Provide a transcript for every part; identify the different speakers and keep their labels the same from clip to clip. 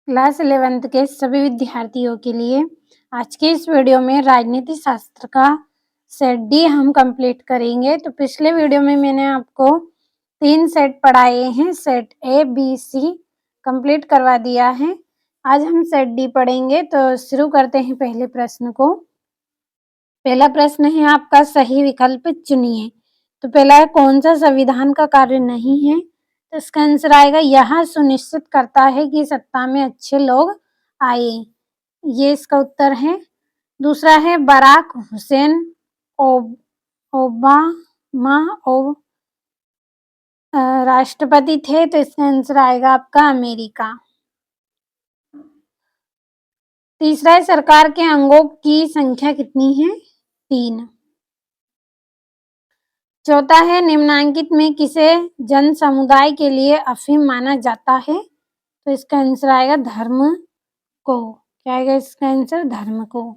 Speaker 1: Class 11th के सभी विद्यार्थियों के लिए आज के इस वीडियो में राजनीति शास्त्र का सेट डी हम कंप्लीट करेंगे। तो पिछले वीडियो में मैंने आपको 3 सेट पढ़ाए हैं, set A B C complete करवा दिया है। आज हम सेट डी पढ़ेंगे। तो शुरू करते हैं पहले प्रश्न को। पहला प्रश्न है आपका, सही विकल्प चुनिए। तो पहला है, कौन सा संविधान का कार्य नहीं है? तो इसका आंसर आएगा, यह सुनिश्चित करता है कि सत्ता में अच्छे लोग आए। ये इसका उत्तर है। दूसरा है, बराक हुसैन ओबामा राष्ट्रपति थे। तो इसका आंसर आएगा आपका अमेरिका। तीसरा है, सरकार के अंगों की संख्या कितनी है? 3। चौथा है, निम्नांकित में किसे जन समुदाय के लिए अफीम माना जाता है? तो इसका आंसर आएगा धर्म को। क्या आएगा इसका आंसर? धर्म को।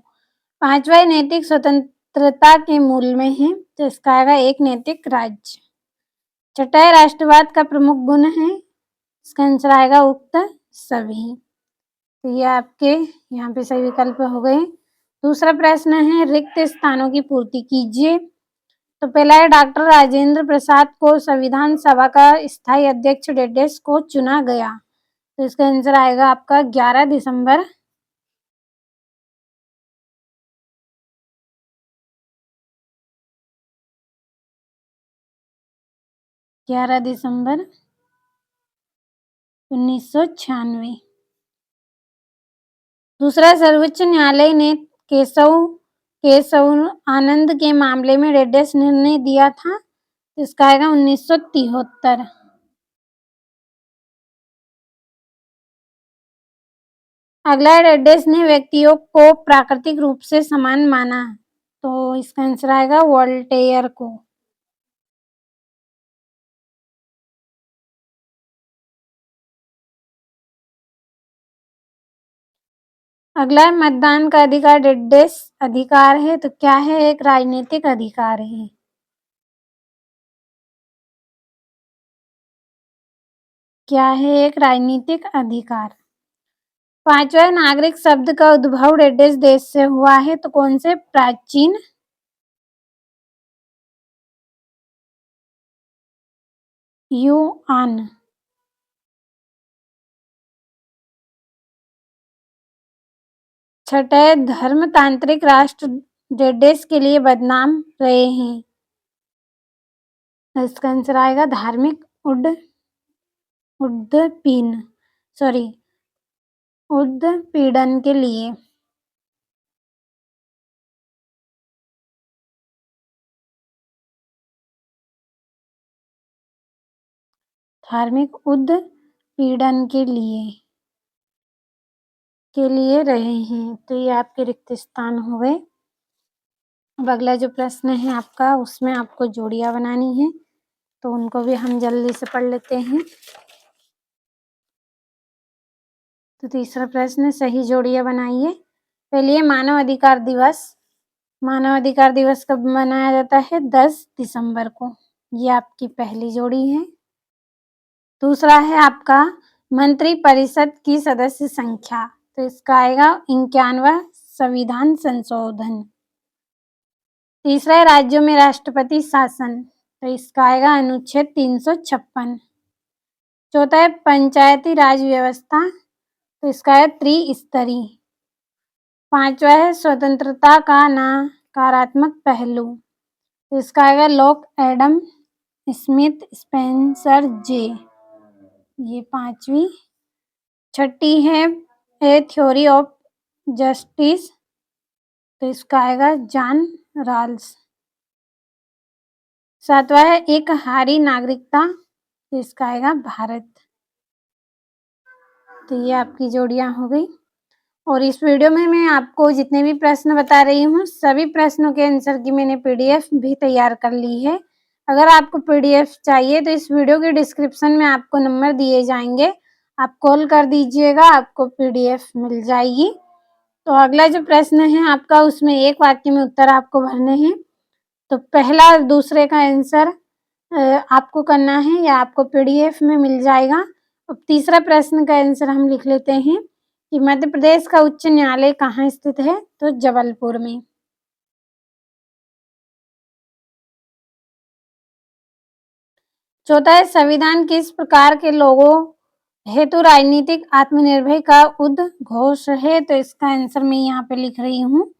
Speaker 1: पांचवा, नैतिक स्वतंत्रता के मूल में है। तो इसका आएगा एक नैतिक राज्य। छठा, राष्ट्रवाद का प्रमुख गुण है। इसका आंसर आएगा उक्त सभी। तो ये आपके यहाँ पे सही विकल्प हो गए। दूसरा प्रश्न है, रिक्त स्थानों की पूर्ति कीजिए। तो पहला है, डॉक्टर राजेंद्र प्रसाद को संविधान सभा का स्थायी अध्यक्ष डेडेस को चुना गया। तो इसका आंसर आएगा आपका 11 दिसंबर। ग्यारह दिसंबर 1996। दूसरा, सर्वोच्च न्यायालय ने केशव आनंद के मामले में डेडेस निर्णय दिया था। इसका आएगा 1973। अगला, डेडेस ने व्यक्तियों को प्राकृतिक रूप से समान माना। तो इसका आंसर आएगा वोल्टेयर को। अगला, मतदान का अधिकार डेडेस अधिकार है। तो क्या है? एक राजनीतिक अधिकार है। क्या है? एक राजनीतिक अधिकार। पांचवा, नागरिक शब्द का उद्भव डेडेस देश से हुआ है। तो कौन से? प्राचीन युआन। छठा, धर्मतांत्रिक राष्ट्र डेडेस के लिए बदनाम रहे हैं। इसका आंसर आएगा धार्मिक उत्पीड़न के लिए। धार्मिक उत्पीड़न के लिए रहे हैं। तो ये आपके रिक्त स्थान हो गए। अब अगला जो प्रश्न है आपका, उसमें आपको जोड़ियां बनानी है। तो उनको भी हम जल्दी से पढ़ लेते हैं। तो तीसरा प्रश्न, सही जोड़ियां बनाइए। पहले, मानव अधिकार दिवस। मानव अधिकार दिवस कब मनाया जाता है? 10 दिसंबर को। ये आपकी पहली जोड़ी है। दूसरा है आपका, मंत्री परिषद की सदस्य संख्या। तो इसका आएगा 51वां संविधान संशोधन। तीसरा है, राज्यों में राष्ट्रपति शासन। तो इसका आएगा अनुच्छेद 356। चौथा है, पंचायती राज व्यवस्था। तो इसका है त्रिस्तरीय। पांचवा है, स्वतंत्रता का नकारात्मक पहलू। तो इसका आएगा लॉक, एडम स्मिथ, स्पेंसर जे। ये पांचवी। छठी है, ए थ्योरी ऑफ जस्टिस। तो इसका आएगा जॉन रॉल्स। सातवां है, एक हारी नागरिकता। तो इसका आएगा भारत। तो ये आपकी जोड़ियां हो गई। और इस वीडियो में मैं आपको जितने भी प्रश्न बता रही हूँ, सभी प्रश्नों के आंसर की मैंने पीडीएफ भी तैयार कर ली है। अगर आपको पीडीएफ चाहिए तो इस वीडियो के डिस्क्रिप्शन में आपको नंबर दिए जाएंगे, आप कॉल कर दीजिएगा, आपको पीडीएफ मिल जाएगी। तो अगला जो प्रश्न है आपका, उसमें एक वाक्य में उत्तर आपको भरने हैं। तो पहला और दूसरे का आंसर आपको करना है या आपको पीडीएफ में मिल जाएगा। अब तीसरा प्रश्न का आंसर हम लिख लेते हैं। कि मध्य प्रदेश का उच्च न्यायालय कहाँ स्थित है? तो जबलपुर में। चौथा है संविधान किस प्रकार के लोगों हेतु राजनीतिक आत्मनिर्भर का उद्घोष है? तो इसका आंसर मैं यहाँ पे लिख रही हूँ।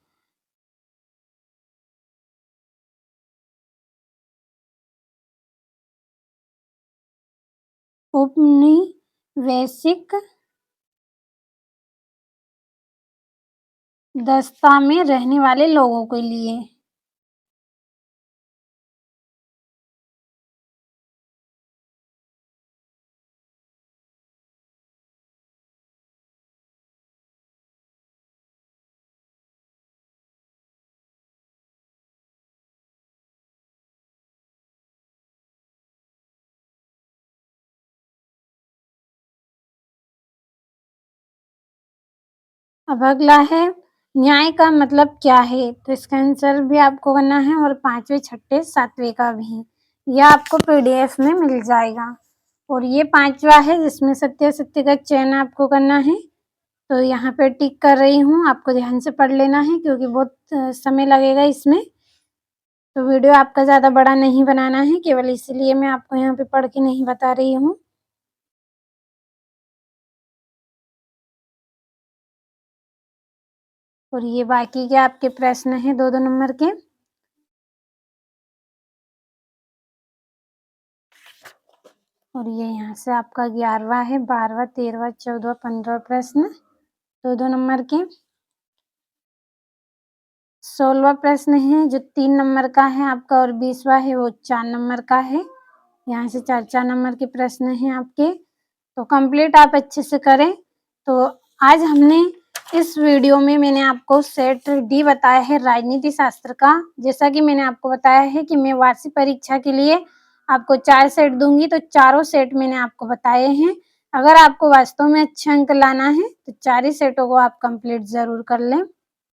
Speaker 1: औपनिवेशिक दशा में रहने वाले लोगों के लिए। अब अगला है न्याय का मतलब क्या है? तो इसका आंसर भी आपको करना है और 5वें, 6ठे, 7वें का भी। यह आपको पीडीएफ में मिल जाएगा। और ये 5वां है जिसमें सत्य असत्य का चयन आपको करना है। तो यहाँ पे टिक कर रही हूँ, आपको ध्यान से पढ़ लेना है क्योंकि बहुत समय लगेगा इसमें। तो वीडियो आपका ज़्यादा बड़ा नहीं बनाना है, केवल इसीलिए मैं आपको यहाँ पे पढ़ के नहीं बता रही हूँ। और ये बाकी के आपके प्रश्न हैं 2-2 नंबर के। और ये यहाँ से आपका 11वां है, 12वां, 13वां, 14वां, 15वां प्रश्न 2-2 नंबर के। 16वां प्रश्न है जो 3 नंबर का है आपका और 20वां है वो 4 नंबर का है। यहाँ से 4-4 नंबर के प्रश्न हैं आपके। तो कंप्लीट आप अच्छे से करें। तो आज हमने इस वीडियो में मैंने आपको सेट डी बताया है राजनीति शास्त्र का। जैसा कि मैंने आपको बताया है कि मैं वार्षिक परीक्षा के लिए आपको 4 सेट दूंगी, तो चारों सेट मैंने आपको बताए हैं। अगर आपको वास्तव में अच्छे अंक लाना है तो 4 ही सेटों को आप कंप्लीट जरूर कर लें।